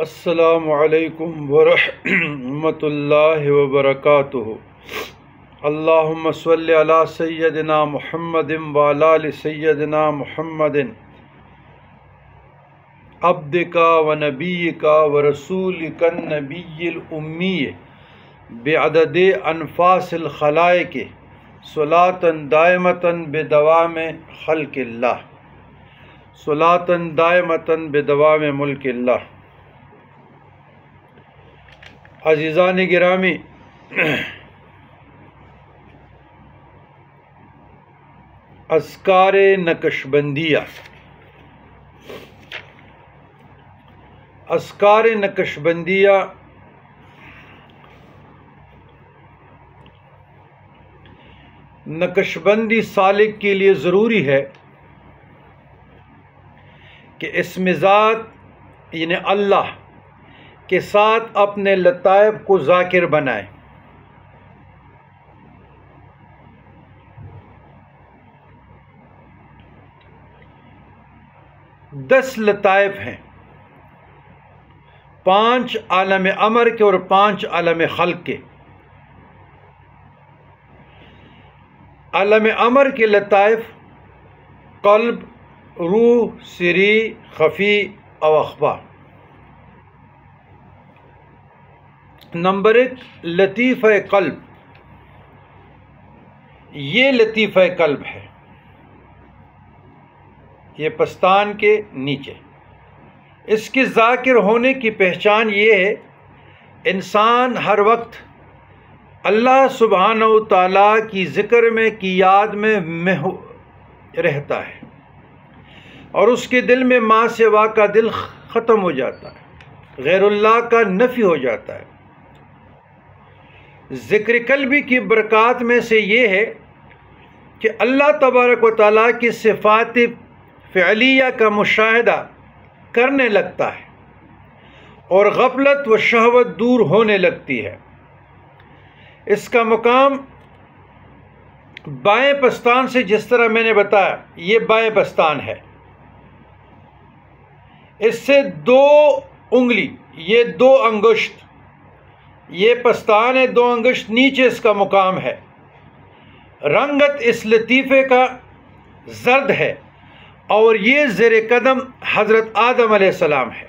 السلام علیکم ورحمۃ اللہ وبرکاتہ۔ اللہم صلی علی سیدنا محمد وعلی آل سیدنا محمد عبدک ونبیک ورسولک النبی الامی بعدد انفاس الخلائق صلاۃ دائمۃ بدوام خلق اللہ، صلاۃ دائمۃ بدوام ملک اللہ۔ عزیزان گرامی، اذکار نقشبندیہ۔ اذکار نقشبندیہ نقشبندی سالک کے لیے ضروری ہے کہ اسم ذات یعنی اللہ کے ساتھ اپنے لطائف کو ذاکر بنائے۔ دس لطائف ہیں، 5 عالم امر کے اور 5 عالم خلق کے۔ عالم امر کے لطائف قلب، روح، سری، خفی و اخفا۔ نمبر 1 لطیفہ قلب۔ یہ لطیفہ قلب ہے، یہ پستان کے نیچے۔ اس کے ذاکر ہونے کی پہچان یہ ہے، انسان ہر وقت اللہ سبحانہ و تعالیٰ کی ذکر میں کی یاد میں رہتا ہے، اور اس کے دل میں ما سوا کا دل ختم ہو جاتا ہے، غیر اللہ کا نفی ہو جاتا ہے۔ ذکر قلبی کی برکات میں سے یہ ہے کہ اللہ تبارک و تعالیٰ کی صفات فعلیہ کا مشاہدہ کرنے لگتا ہے اور غفلت و شہوت دور ہونے لگتی ہے۔ اس کا مقام بائیں پستان سے، جس طرح میں نے بتایا یہ بائیں پستان ہے، اس سے 2 انگلی، یہ 2 انگشت، یہ پستان ہے، 2 انگشت نیچے اس کا مقام ہے۔ رنگت اس لطیفے کا زرد ہے، اور یہ زیر قدم حضرت آدم علیہ السلام ہے۔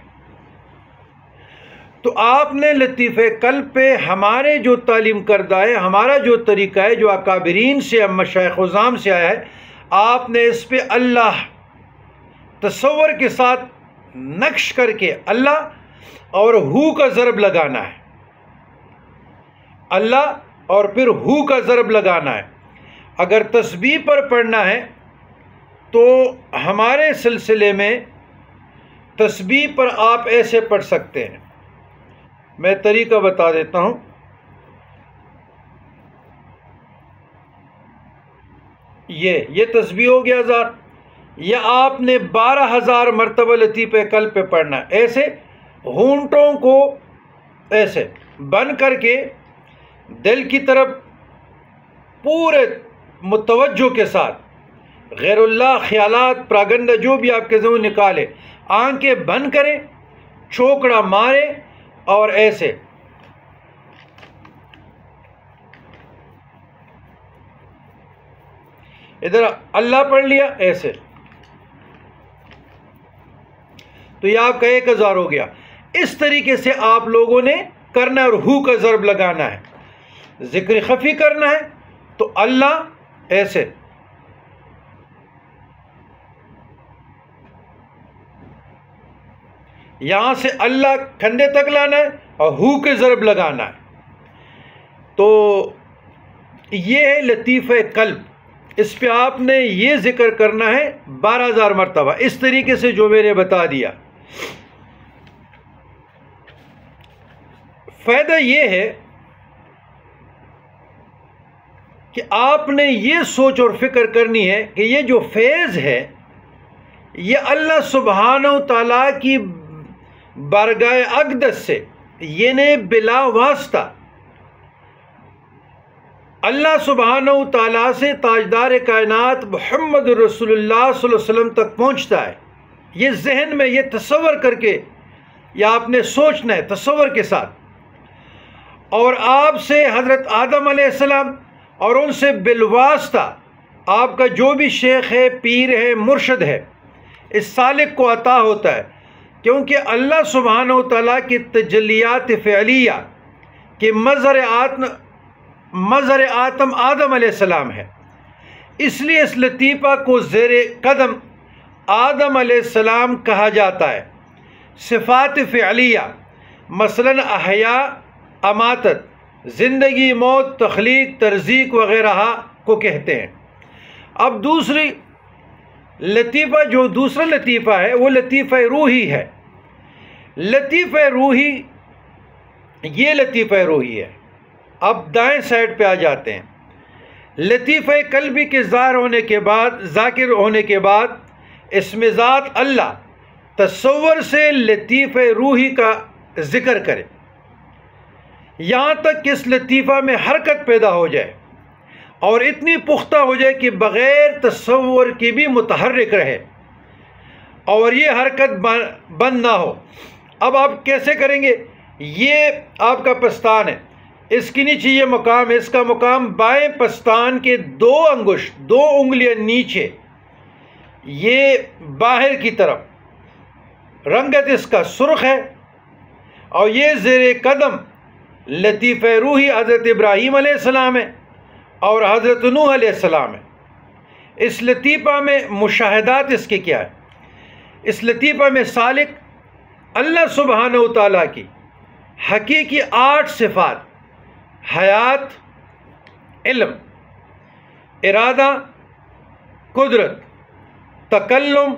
تو آپ نے لطیفہ قلب پہ ہمارے جو تعلیم کردہ ہے، ہمارا جو طریقہ ہے، جو اکابرین سے، مشائخ عظام سے آیا ہے، آپ نے اس پہ اللہ تصور کے ساتھ نقش کر کے اللہ اور ہو کا ضرب لگانا ہے، اللہ اور پھر ہو کا ضرب لگانا ہے۔ اگر تسبیح پر پڑھنا ہے تو ہمارے سلسلے میں تسبیح پر آپ ایسے پڑھ سکتے ہیں۔ میں طریقہ بتا دیتا ہوں۔ یہ تسبیح ہو گیا 1000، یا آپ نے 12000 مرتبہ لطیفہ قلب پہ پڑھنا ہے۔ ایسے ہونٹوں کو ایسے بند کر کے دل کی طرف پورے متوجہ کے ساتھ، غیر اللہ، خیالات، پراگنڈہ جو بھی آپ کے ذہن نکالے، آنکھیں بند کریں، چوکڑا مارے اور ایسے ادھر اللہ پڑھ لیا ایسے، تو یہ آپ کا 1000 ہو گیا۔ اس طریقے سے آپ لوگوں نے کرنا ہے، اور ہو کا ضرب لگانا ہے۔ ذکر خفی کرنا ہے تو اللہ ایسے، یہاں سے اللہ کھنڈے تک لانا ہے اور ہو کے ضرب لگانا ہے۔ تو یہ ہے لطیفہ قلب، اس پہ آپ نے یہ ذکر کرنا ہے 12000 مرتبہ، اس طریقے سے جو میں نے بتا دیا۔ فائدہ یہ ہے کہ آپ نے یہ سوچ اور فکر کرنی ہے کہ یہ جو فیض ہے یہ اللہ سبحانہ و تعالیٰ کی بارگاہ اقدس سے، یعنی بلا واسطہ اللہ سبحانہ و تعالیٰ سے تاجدار کائنات محمد رسول اللہ صلی اللہ علیہ وسلم تک پہنچتا ہے۔ یہ ذہن میں یہ تصور کر کے یا آپ نے سوچنا ہے تصور کے ساتھ، اور آپ سے حضرت آدم علیہ السلام اور ان سے بالواسطہ آپ کا جو بھی شیخ ہے، پیر ہے، مرشد ہے، اس سالک کو عطا ہوتا ہے، کیونکہ اللہ سبحانہ و تعالیٰ کی تجلیات فعلیہ کہ مظہر آتم آدم علیہ السلام ہے، اس لیے اس لطیفہ کو زیر قدم آدم علیہ السلام کہا جاتا ہے۔ صفات فعلیہ مثلاً احیاء، اماتت، زندگی، موت، تخلیق، ترزیق وغیرہ کو کہتے ہیں۔ اب دوسری لطیفہ، جو دوسرا لطیفہ ہے وہ لطیفہ روحی ہے۔ لطیفہ روحی، یہ لطیفہ روحی ہے۔ اب دائیں سائڈ پہ آ جاتے ہیں۔ لطیفہ قلبی کے ظاہر ہونے کے بعد، ذاکر ہونے کے بعد اسم ذات اللہ تصور سے لطیفہ روحی کا ذکر کرے، یہاں تک کہ اس لطیفہ میں حرکت پیدا ہو جائے اور اتنی پختہ ہو جائے کہ بغیر تصور کی بھی متحرک رہے اور یہ حرکت بند نہ ہو۔ اب آپ کیسے کریں گے؟ یہ آپ کا پستان ہے، اس کے نیچے یہ مقام ہے، اس کا مقام بائیں پستان کے 2 انگشت، 2 انگلیاں نیچے، یہ باہر کی طرف، رنگت اس کا سرخ ہے، اور یہ زیر قدم لطیفہ روحی حضرت ابراہیم علیہ السلام ہے اور حضرت نوح علیہ السلام ہے۔ اس لطیفہ میں مشاہدات اس کے کیا ہے؟ اس لطیفہ میں سالک اللہ سبحانہ و تعالیٰ کی حقیقی 8 صفات، حیات، علم، ارادہ، قدرت، تکلم،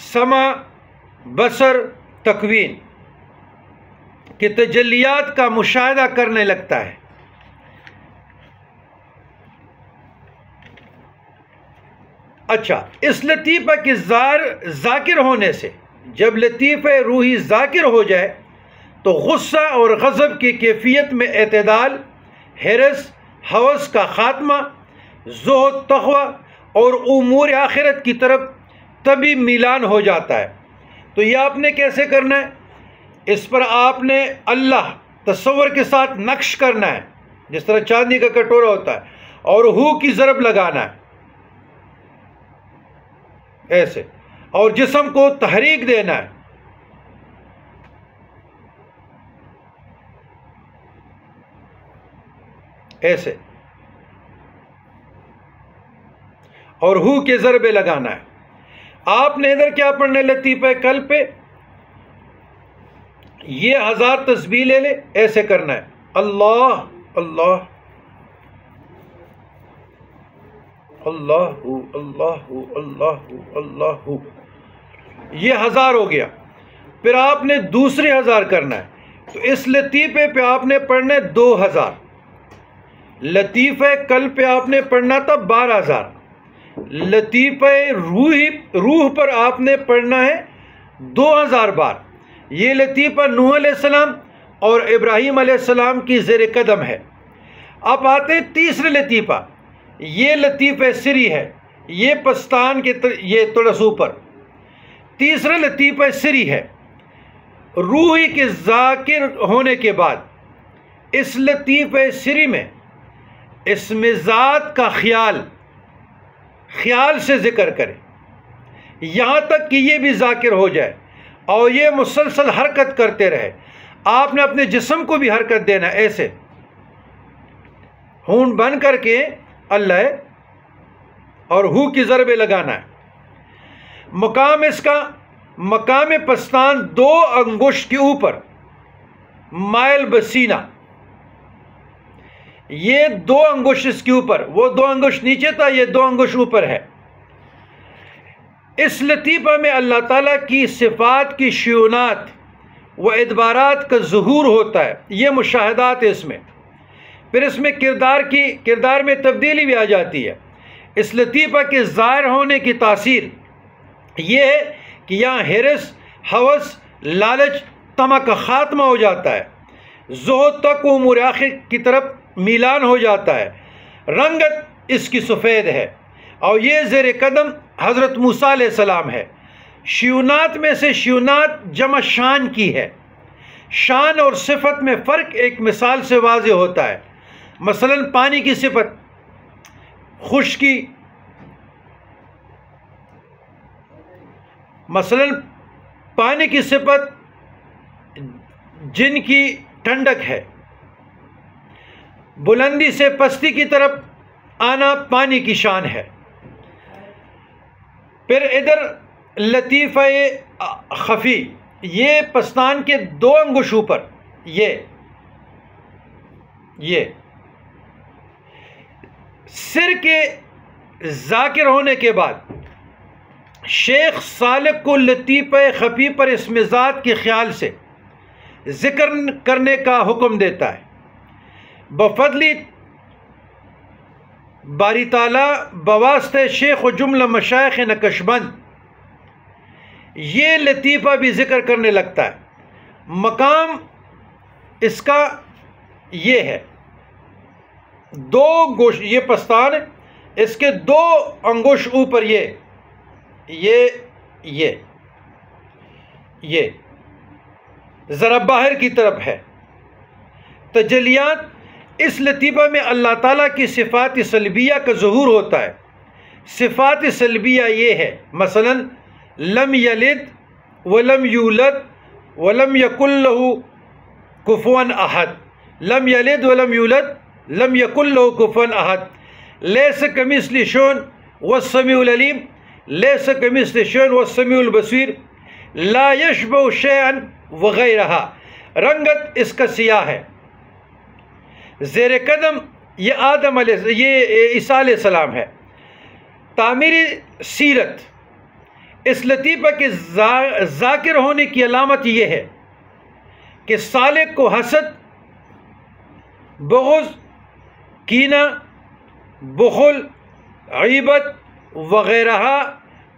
سمع، بصر، تکوین کی تجلیات کا مشاہدہ کرنے لگتا ہے۔ اچھا، اس لطیفہ کے ذاکر ہونے سے، جب لطیفہ روحی ذاکر ہو جائے تو غصہ اور غضب کی کیفیت میں اعتدال، حرص، ہوس کا خاتمہ، زہد، تقوی اور امور آخرت کی طرف طبی میلان ہو جاتا ہے۔ تو یہ آپ نے کیسے کرنا ہے؟ اس پر آپ نے اللہ تصور کے ساتھ نقش کرنا ہے، جس طرح چاندی کا کٹورا ہوتا ہے، اور ہو کی ضرب لگانا ہے ایسے، اور جسم کو تحریک دینا ہے ایسے، اور ہو کے ضربے لگانا ہے۔ آپ نے ادھر کیا پڑھنا ہے؟ لطیفہ قلب پہ یہ 1000 تسبیح لے لے، ایسے کرنا ہے، اللہ اللہ اللہ اللہ اللہ اللہ، یہ 1000 ہو گیا۔ پھر آپ نے دوسرے 1000 کرنا ہے، تو اس لطیفے پہ آپ نے پڑھنا ہے 2000۔ لطیفہ قلب پہ آپ نے پڑھنا تھا 12000۔ لطیفہ روح پر آپ نے پڑھنا ہے 2000 بار۔ یہ لطیفہ نوح علیہ السلام اور ابراہیم علیہ السلام کی زیر قدم ہے۔ اب آتے ہیں تیسرے لطیفہ، یہ لطیفہ سری ہے، یہ پستان کے یہ تھوڑا سا اوپر۔ تیسرا لطیفہ سری ہے، روحی کے ذاکر ہونے کے بعد اس لطیفہ سری میں اسم ذات کا خیال سے ذکر کرے، یہاں تک کہ یہ بھی ذاکر ہو جائے اور یہ مسلسل حرکت کرتے رہے۔ آپ نے اپنے جسم کو بھی حرکت دینا ہے، ایسے ہون بن کر کے اللہ اور ہو کی ضربے لگانا ہے۔ مقام اس کا، مقام پستان 2 انگشت کے اوپر مائل بسینہ، یہ 2 انگشت اس کے اوپر، وہ 2 انگشت نیچے تھا، یہ 2 انگشت اوپر ہے۔ اس لطیفہ میں اللہ تعالیٰ کی صفات کی شیونات و ادبارات کا ظہور ہوتا ہے، یہ مشاہدات ہے اس میں۔ پھر اس میں کردار میں تبدیلی بھی آ جاتی ہے۔ اس لطیفہ کے ظاہر ہونے کی تاثیر یہ ہے کہ یہاں حرص، ہوس، لالچ، طمع کا خاتمہ ہو جاتا ہے، زہد تک امور آخر کی طرف میلان ہو جاتا ہے، رنگت اس کی سفید ہے، اور یہ زیر قدم حضرت موسیٰ علیہ السلام ہے، شیونات میں سے شیونات جمع شان کی ہے. شان اور صفت میں فرق ایک مثال سے واضح ہوتا ہے. مثلا پانی کی صفت خشکی، مثلا پانی کی صفت جن کی ٹھنڈک ہے. بلندی سے پستی کی طرف آنا پانی کی شان ہے. پھر ادھر لطیفہ خفی، یہ پستان کے 2 انگوش اوپر، یہ سر کے ذاکر ہونے کے بعد شیخ سالک کو لطیفہ خفی پر اسم ذات کے خیال سے ذکر کرنے کا حکم دیتا ہے. بفضل باری تعالیٰ بواسطہ شیخ و جملہ مشائخ نقشبند یہ لطیفہ بھی ذکر کرنے لگتا ہے. مقام اس کا یہ ہے، 2 گوش، یہ پستان ہے، اس کے 2 انگوش اوپر یہ ذرا باہر کی طرف ہے. تجلیات اس لطیفہ میں اللہ تعالیٰ کی صفات سلبیہ کا ظہور ہوتا ہے. صفات سلبیہ یہ ہے، مثلا لم یلد ولم یولد ولم یکن لہ کفوا احد. لم یلد ولم یولد لم یکن لہ کفوا احد. لیس کمثلہ شیء والسمیع العلیم. لیس کمثلہ شیء والسمیع البصیر. لا یشبہ شیئا وغیرہ. رنگت اس کا سیاہ ہے. زیر قدم یہ آدم یہ عیسیٰ علیہ السلام ہے. تعمیری سیرت اس لطیفہ کے ذاکر ہونے کی علامت یہ ہے کہ سالک کو حسد، بغض، کینہ، بخل، غیبت وغیرہ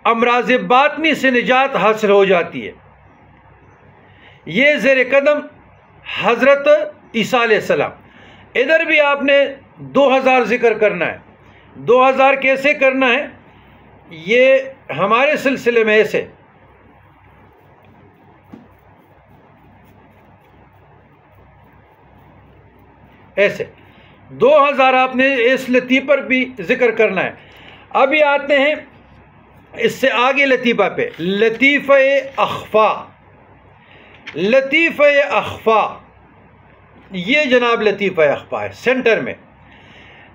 امراض باطنی سے نجات حاصل ہو جاتی ہے. یہ زیر قدم حضرت عیسیٰ علیہ السلام. ادھر بھی آپ نے 2000 ذکر کرنا ہے. 2000 کیسے کرنا ہے؟ یہ ہمارے سلسلے میں ایسے 2000 آپ نے اس لطیفہ پر بھی ذکر کرنا ہے. ابھی آتے ہیں اس سے آگے لطیفہ پہ، لطیفہ اخفا. لطیفہ اخفا یہ جناب لطیفہ اخفا ہے سینٹر میں.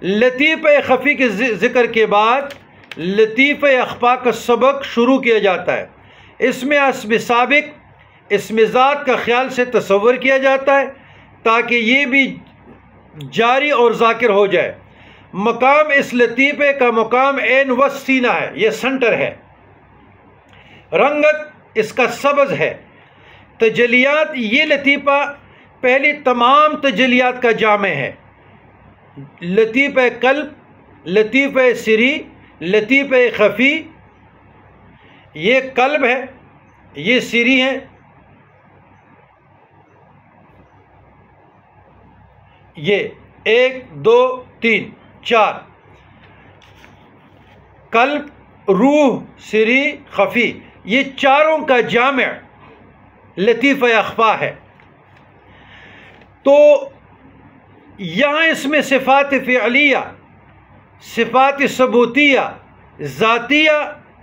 لطیفہ خفی کے ذکر کے بعد لطیفہ اخفا کا سبق شروع کیا جاتا ہے. اس میں اسم سابق، اسم ذات کا خیال سے تصور کیا جاتا ہے تاکہ یہ بھی جاری اور ذاکر ہو جائے. مقام اس لطیفے کا مقام عین وسط سینہ ہے، یہ سنٹر ہے. رنگت اس کا سبز ہے. تجلیات یہ لطیفہ پہلی تمام تجلیات کا جامع ہے. لطیفہ قلب، لطیفہ سری، لطیفہ خفی. یہ قلب ہے، یہ سری ہے، یہ 1 2 3 4 قلب، روح، سری، خفی، یہ چاروں کا جامع لطیفہ اخفا ہے. تو یہاں اس میں صفات فعلیہ، صفات ثبوتیہ، ذاتیہ،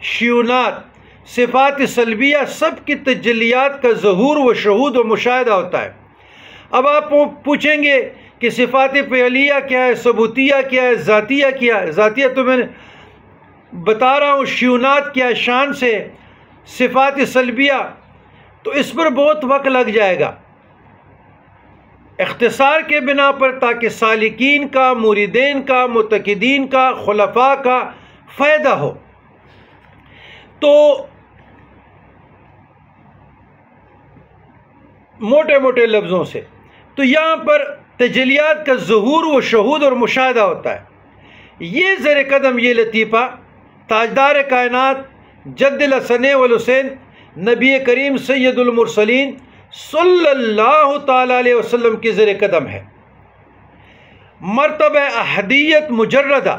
شیونات، صفات سلبیہ سب کی تجلیات کا ظہور و شہود و مشاہدہ ہوتا ہے. اب آپ پوچھیں گے کہ صفات فعلیہ کیا ہے، ثبوتیہ کیا ہے، ذاتیہ کیا ہے؟ ذاتیہ تو میں نے بتا رہا ہوں، شیونات کیا ہے شان سے، صفات سلبیہ تو اس پر بہت وقت لگ جائے گا اختصار کے بنا پر، تاکہ سالکین کا، مریدین کا، متقدین کا، خلفاء کا فائدہ ہو. تو موٹے موٹے لفظوں سے تو یہاں پر تجلیات کا ظہور و شہود اور مشاہدہ ہوتا ہے. یہ زیر قدم یہ لطیفہ تاجدار کائنات جد الحسن والحسین نبی کریم سید المرسلین صلی اللہ تعالی علیہ وسلم کی زیر قدم ہے. مرتبہ احدیت مجردہ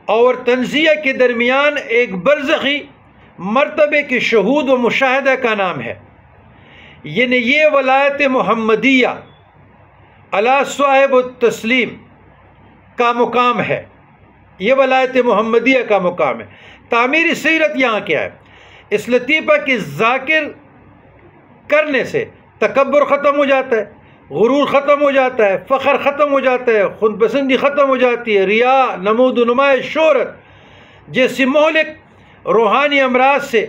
اور تنزیہ کے درمیان ایک برزخی مرتبے کے شہود و مشاہدہ کا نام ہے، یعنی یہ ولایت محمدیہ علی صاحب التسلیم کا مقام ہے، یہ ولایت محمدیہ کا مقام ہے۔ تعمیر سیرت یہاں کیا ہے؟ اس لطیفہ کی ذاکر کرنے سے تکبر ختم ہو جاتا ہے، غرور ختم ہو جاتا ہے، فخر ختم ہو جاتا ہے، خود پسندی ختم ہو جاتی ہے، ریا، نمود و نمائش، شہرت جیسی مہلک روحانی امراض سے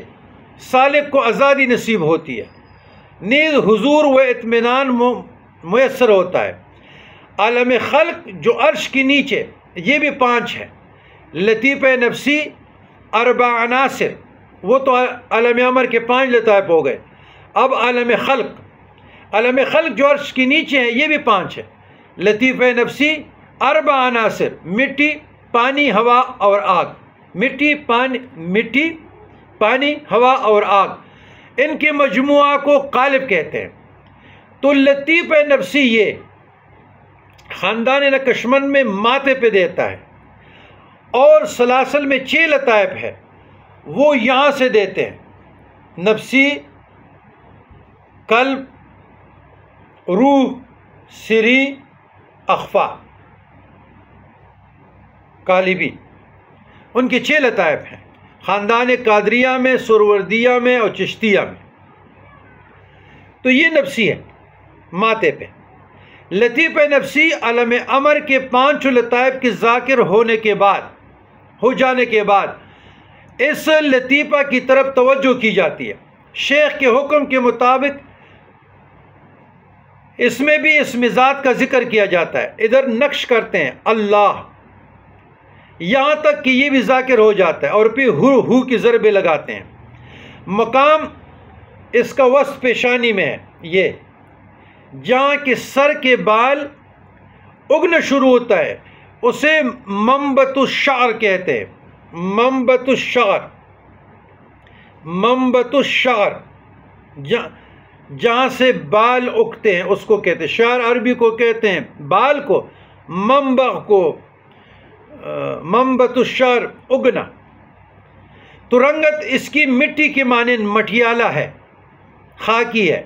سالک کو آزادی نصیب ہوتی ہے، نیز حضور و اطمینان میسر ہوتا ہے۔ عالم خلق جو عرش کے نیچے، یہ بھی 5 ہے۔ لطیفہ نفسی، اربع عناصر، وہ تو عالم امر کے 5 لطائف ہو گئے۔ اب عالم خلق جو عرش کے نیچے ہے، یہ بھی 5 ہے۔ لطیفہ نفسی، اربع عناصر، مٹی، پانی، ہوا اور آگ، مٹی، پانی، ہوا اور آگ، ان کے مجموعہ کو قالب کہتے ہیں۔ تو لطیفہ نفسی یہ خاندان نقشبند میں ماتھے پہ دیتا ہے، اور سلاسل میں 6 لطائف ہے، وہ یہاں سے دیتے ہیں: نفسی، قلب، روح، سری، اخفا، قالبی، ان کے 6 لطائف ہیں خاندان قادریہ میں، سروردیہ میں اور چشتیہ میں۔ تو یہ نفسی ہے ماتھے پہ۔ لطیفہ نفسی عالم امر کے 5 لطائف کے ذاکر ہو جانے کے بعد اس لطیفہ کی طرف توجہ کی جاتی ہے۔ شیخ کے حکم کے مطابق اس میں بھی اسم ذات کا ذکر کیا جاتا ہے۔ ادھر نقش کرتے ہیں اللہ، یہاں تک کہ یہ بھی ذاکر ہو جاتا ہے، اور پھر ہو کی ضربیں لگاتے ہیں۔ مقام اس کا وسط پیشانی میں ہے، یہ جہاں کہ سر کے بال اگنا شروع ہوتا ہے، اسے منبت الشعر کہتے ہیں۔ منبت الشعر، جہاں سے بال اگتے ہیں اس کو کہتے ہیں۔ شعر عربی کو کہتے ہیں بال کو، منبت الشعر، اگنا۔ تو رنگت اس کی مٹی کے مانند مٹیالہ ہے، خاکی ہے۔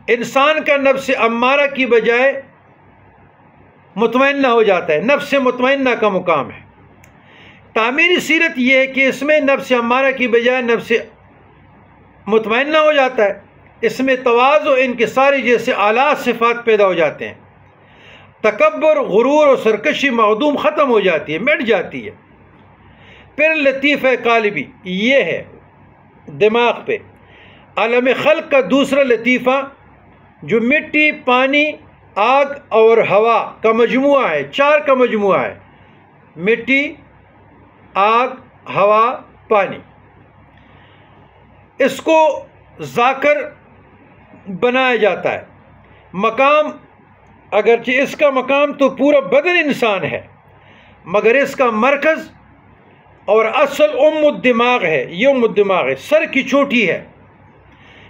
انسان کا نفس امارہ کی بجائے مطمئنہ ہو جاتا ہے، نفس مطمئنہ کا مقام ہے۔ تعمیری سیرت یہ ہے کہ اس میں نفس امارہ کی بجائے نفس مطمئنہ ہو جاتا ہے، اس میں تواضع، انکساری جیسے اعلیٰ صفات پیدا ہو جاتے ہیں، تکبر، غرور اور سرکشی معدوم، ختم ہو جاتی ہے، مٹ جاتی ہے۔ پھر لطیفہ قالبی، یہ ہے دماغ پہ۔ عالم خلق کا دوسرا لطیفہ جو مٹی، پانی، آگ اور ہوا کا مجموعہ ہے، 4 کا مجموعہ ہے، مٹی، آگ، ہوا، پانی، اس کو ذاکر بنایا جاتا ہے۔ مقام، اگرچہ اس کا مقام تو پورا بدن انسان ہے، مگر اس کا مرکز اور اصل الدماغ ہے، یہ الدماغ ہے، سر کی چوٹی ہے۔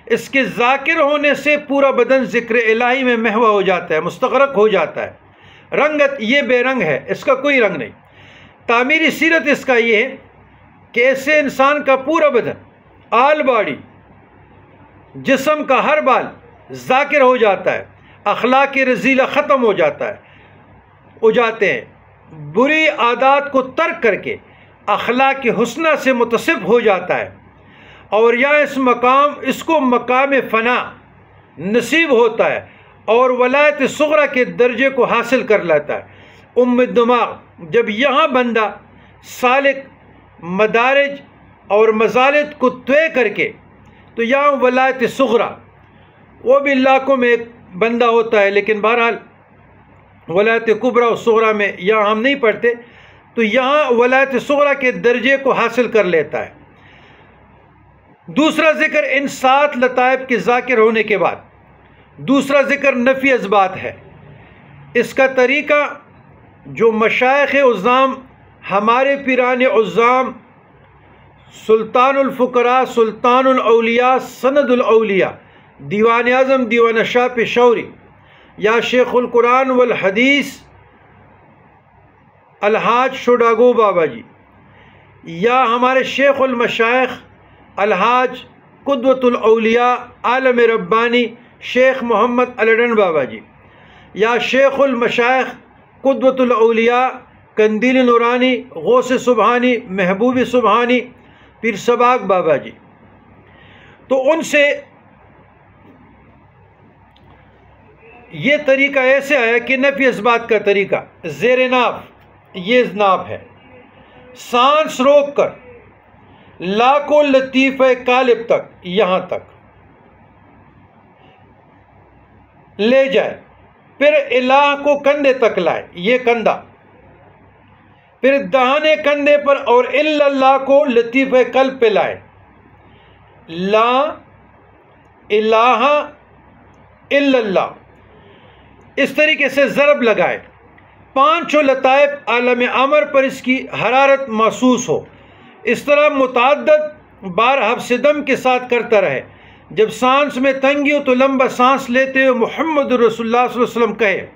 اس کے ذاکر ہونے سے پورا بدن ذکر الہی میں محو ہو جاتا ہے، مستغرق ہو جاتا ہے۔ رنگت یہ بے رنگ ہے، اس کا کوئی رنگ نہیں۔ تعمیری سیرت اس کا یہ ہے کہ ایسے انسان کا پورا بدن، آل باڈی، جسم کا ہر بال ذاکر ہو جاتا ہے، اخلاق رذیلہ ختم ہو جاتے ہیں، بری عادات کو ترک کر کے اخلاق حسنہ سے متصف ہو جاتا ہے، اور یہاں اس کو مقام فنا نصیب ہوتا ہے، اور ولایت صغرا کے درجے کو حاصل کر لیتا ہے۔ دماغ، جب یہاں بندہ سالک مدارج اور مزالت کو طے کر کے، تو یہاں ولایت صغرا، وہ بھی لاکھوں میں ایک بندہ ہوتا ہے، لیکن بہرحال ولایت کبریٰ اور صغرا میں یہاں ہم نہیں پڑھتے، تو یہاں ولایت صغرا کے درجے کو حاصل کر لیتا ہے۔ دوسرا ذکر ان 7 لطائف کے ذاکر ہونے کے بعد دوسرا ذکر نفی اثبات ہے۔ اس کا طریقہ جو مشائخ عظام، ہمارے پیران عظام، سلطان الفقراء، سلطان الاولیاء، سند الاولیاء، دیوان اعظم، دیوان شاہ پشوری، یا شیخ القرآن والحدیث الحاج شوڈاگو بابا جی، یا ہمارے شیخ المشائخ الحاج قدوۃ الاولیاء عالم ربانی شیخ محمد الڈن بابا جی، یا شیخ المشائخ قدوۃ الاولیاء قندیل نورانی غوث سبحانی محبوب سبحانی پیر سباق بابا جی، تو ان سے یہ طریقہ ایسے آیا کہ نفی اثبات کا طریقہ زیر ناف، یہ ناف ہے، سانس روک کر لاکھوں لطیفہ قالب تک یہاں تک لے جائے، پھر الہ کو کندھے تک لائے، یہ کندھا، پھر دہانے کندھے پر اور الا اللہ کو لطیفہ قلب پہ لائے، لا الہ الا اللہ، اس طریقے سے ضرب لگائے، پانچوں لطائف عالم امر پر اس کی حرارت محسوس ہو، اس طرح متعدد بار حبس دم کے ساتھ کرتا رہے، جب سانس میں تنگی ہو تو لمبا سانس لیتے ہوئے محمد رسول اللہ صلی اللہ علیہ وسلم کہے،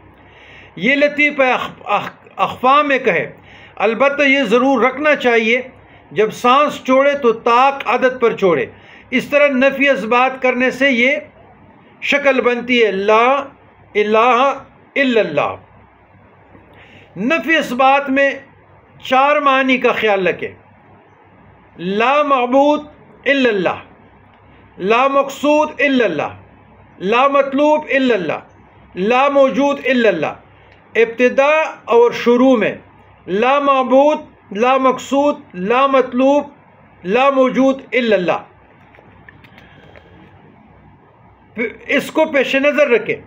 یہ لطیفہ اخفا میں کہے، البتہ یہ ضرور رکھنا چاہیے جب سانس چھوڑے تو طاق عدد پر چھوڑے، اس طرح نفی اثبات کرنے سے یہ شکل بنتی ہے لا الہ الا اللہ۔ نفی اثبات میں چار معنی کا خیال رکھیں، لا معبود الا اللہ، لا مقصود الا اللہ، لا مطلوب الا اللہ، لا موجود الا اللہ۔ ابتدا اور شروع میں لا معبود، لا مقصود، لا مطلوب، لا موجود الا اللہ، اس کو پیش نظر رکھیں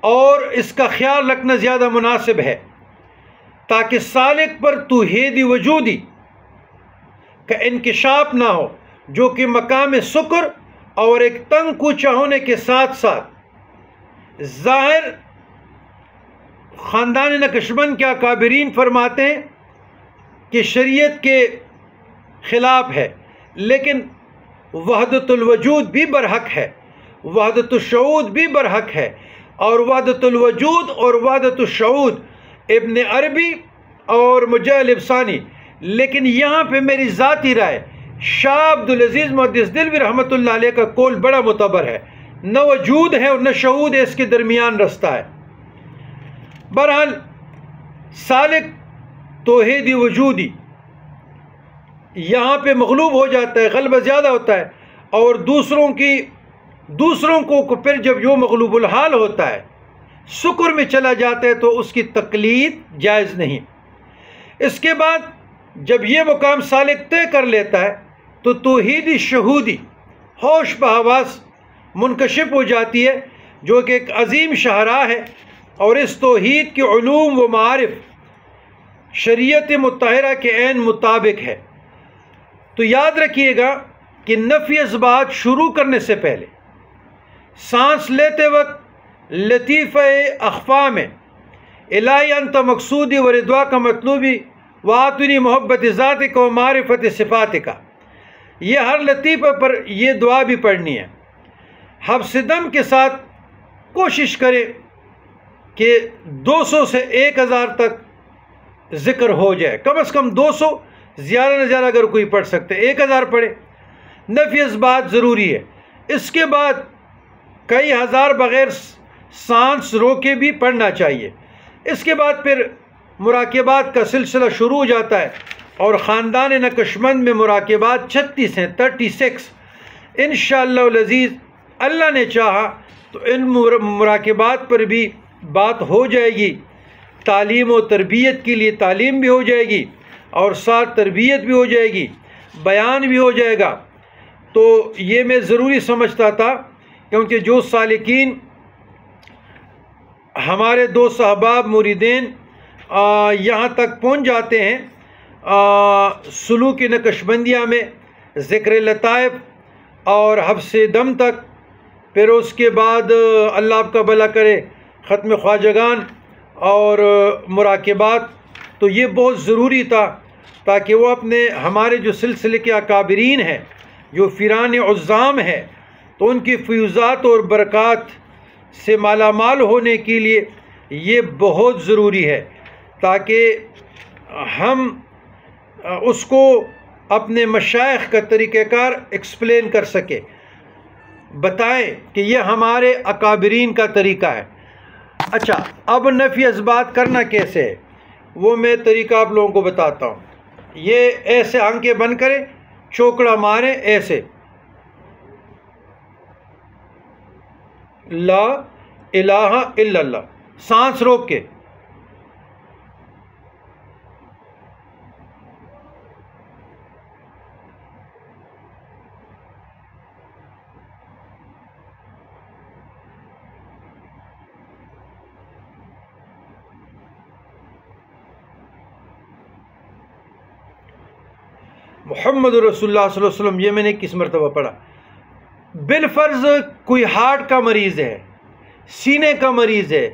اور اس کا خیال رکھنا زیادہ مناسب ہے تاکہ سالک پر توحید وجودی کا انکشاف نہ ہو، جو کہ مقام شکر اور ایک تنگ کوچہ ہونے کے ساتھ ساتھ ظاہر خاندان نقشبند کے اکابرین فرماتے ہیں کہ شریعت کے خلاف ہے، لیکن وحدت الوجود بھی برحق ہے، وحدت الشعود بھی برحق ہے، اور وحدت الوجود اور وحدت الشعود ابن عربی اور مجاہد ثانی، لیکن یہاں پہ میری ذاتی رائے شاہ عبدالعزیز محدث دہلوی رحمۃ اللہ علیہ کا قول بڑا معتبر ہے، نہ وجود ہے اور نہ شعود ہے، اس کے درمیان رستہ ہے۔ بہرحال سالک توحید وجودی یہاں پہ مغلوب ہو جاتا ہے، غلبہ زیادہ ہوتا ہے، اور دوسروں کو پھر جب جو مغلوب الحال ہوتا ہے شکر میں چلا جاتا ہے تو اس کی تقلید جائز نہیں۔ اس کے بعد جب یہ مقام سالک طے کر لیتا ہے تو توحیدی شہودی ہوش بحواس منکشف ہو جاتی ہے، جو کہ ایک عظیم شاہراہ ہے، اور اس توحید کے علوم و معارف شریعت مطہرہ کے عین مطابق ہے۔ تو یاد رکھیے گا کہ نفی اثبات شروع کرنے سے پہلے سانس لیتے وقت لطیفہ اخفا میں الہی انت مقصودی و رضوا کا مطلوبی وآتنی محبت ذاتک و معرفت صفاتک، یہ ہر لطیفہ پر یہ دعا بھی پڑھنی ہے۔ حبس دم کے ساتھ کوشش کرے کہ 200 سے 1000 تک ذکر ہو جائے، کم از کم 200، زیادہ نہ زیادہ اگر کوئی پڑھ سکتے 1000 پڑھے۔ نفی اثبات ضروری ہے۔ اس کے بعد کئی ہزار بغیر سانس روکے بھی پڑھنا چاہیے۔ اس کے بعد پھر مراقبات کا سلسلہ شروع ہو جاتا ہے، اور خاندان نقشبند میں مراقبات 36 ہیں، 36۔ انشاءاللہ العزیز اللہ نے چاہا تو ان مراقبات پر بھی بات ہو جائے گی، تعلیم و تربیت کے لیے تعلیم بھی ہو جائے گی، اور ساتھ تربیت بھی ہو جائے گی، بیان بھی ہو جائے گا۔ تو یہ میں ضروری سمجھتا تھا، کیونکہ جو سالکین ہمارے دوست احباب مریدین یہاں تک پہنچ جاتے ہیں سلوک نقشبندیہ میں ذکر لطائف اور حبس دم تک، پھر اس کے بعد اللہ آپ کا بھلا کرے ختم خواجگان اور مراقبات، تو یہ بہت ضروری تھا تاکہ وہ اپنے ہمارے جو سلسلے کے اکابرین ہیں، جو فیران عظام ہیں، تو ان کی فیوزات اور برکات سے مالا مال ہونے کے لیے یہ بہت ضروری ہے، تاکہ ہم اس کو اپنے مشائخ کا طریقہ کار ایکسپلین کر سکے، بتائیں کہ یہ ہمارے اکابرین کا طریقہ ہے۔ اچھا، اب نفی اثبات کرنا کیسے ہے وہ میں طریقہ آپ لوگوں کو بتاتا ہوں۔ یہ ایسے آنکھیں بند کریں، چوکڑا ماریں ایسے، لا الہ الا اللہ، سانس روک کے، محمد رسول اللہ صلی اللہ علیہ وسلم، یہ میں نے کس مرتبہ پڑھا؟ بالفرض کوئی ہارٹ کا مریض ہے، سینے کا مریض ہے،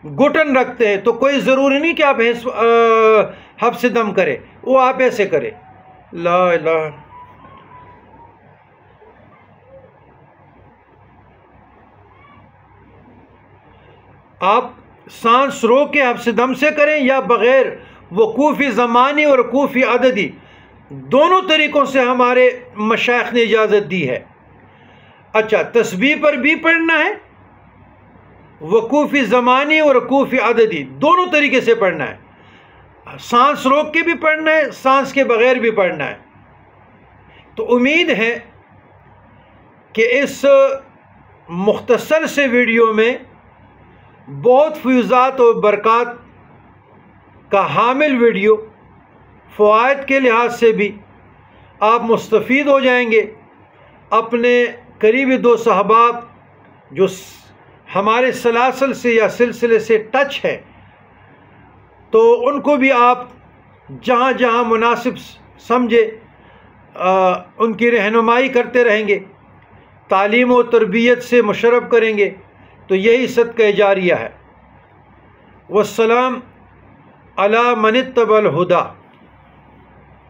گھٹن رکھتے ہیں، تو کوئی ضروری نہیں کہ آپ حبس دم کریں، وہ آپ ایسے کریں، لا الہ۔ آپ سانس روک کے حبس دم سے کریں یا بغیر، وقوفی زمانی اور وقوفی عددی دونوں طریقوں سے ہمارے مشائخ نے اجازت دی ہے۔ اچھا، تسبیح پر بھی پڑھنا ہے، وقوفی زمانی اور وقوفی عددی دونوں طریقے سے پڑھنا ہے، سانس روک کے بھی پڑھنا ہے، سانس کے بغیر بھی پڑھنا ہے۔ تو امید ہے کہ اس مختصر سے ویڈیو میں بہت فیوزات و برکات کا حامل ویڈیو، فوائد کے لحاظ سے بھی آپ مستفید ہو جائیں گے۔ اپنے قریبی دوست احباب جو ہمارے سلاسل سے یا سلسلے سے ٹچ ہے، تو ان کو بھی آپ جہاں جہاں مناسب سمجھے ان کی رہنمائی کرتے رہیں گے، تعلیم و تربیت سے مشرف کریں گے، تو یہی صدقہ جاریہ ہے۔ والسلام علی من اتبع الہدی۔